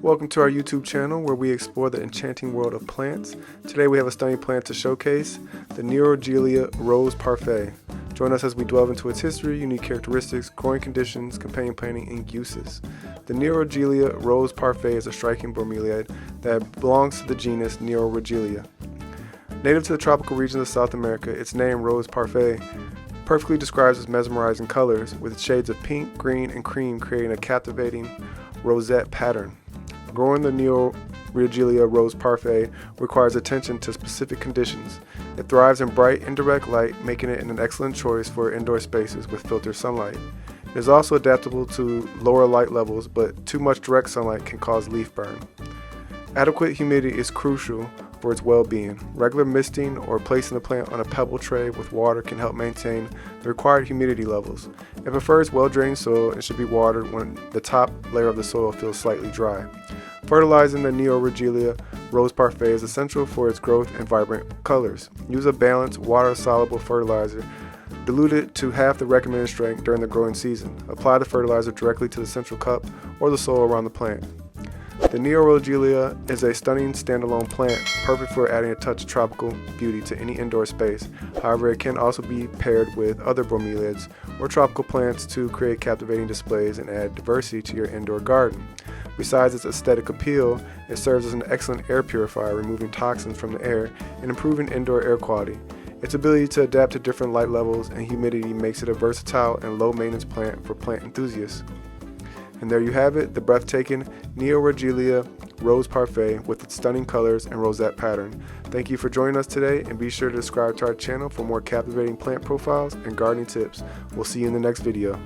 Welcome to our YouTube channel where we explore the enchanting world of plants. Today we have a stunning plant to showcase, the Neoregelia Rose Parfait. Join us as we delve into its history, unique characteristics, growing conditions, companion planting, and uses. The Neoregelia Rose Parfait is a striking bromeliad that belongs to the genus Neoregelia. Native to the tropical regions of South America, its name, Rose Parfait, perfectly describes its mesmerizing colors, with its shades of pink, green, and cream creating a captivating rosette pattern. Growing the Neoregelia Rose Parfait requires attention to specific conditions. It thrives in bright, indirect light, making it an excellent choice for indoor spaces with filtered sunlight. It is also adaptable to lower light levels, but too much direct sunlight can cause leaf burn. Adequate humidity is crucial for its well-being. Regular misting or placing the plant on a pebble tray with water can help maintain the required humidity levels. It prefers well-drained soil and should be watered when the top layer of the soil feels slightly dry. Fertilizing the Neoregelia Rose Parfait is essential for its growth and vibrant colors. Use a balanced, water-soluble fertilizer diluted to half the recommended strength during the growing season. Apply the fertilizer directly to the central cup or the soil around the plant. The Neoregelia is a stunning standalone plant, perfect for adding a touch of tropical beauty to any indoor space. However, it can also be paired with other bromeliads or tropical plants to create captivating displays and add diversity to your indoor garden. Besides its aesthetic appeal, it serves as an excellent air purifier, removing toxins from the air and improving indoor air quality. Its ability to adapt to different light levels and humidity makes it a versatile and low-maintenance plant for plant enthusiasts. And there you have it, the breathtaking Neoregelia Rose Parfait with its stunning colors and rosette pattern. Thank you for joining us today, and be sure to subscribe to our channel for more captivating plant profiles and gardening tips. We'll see you in the next video.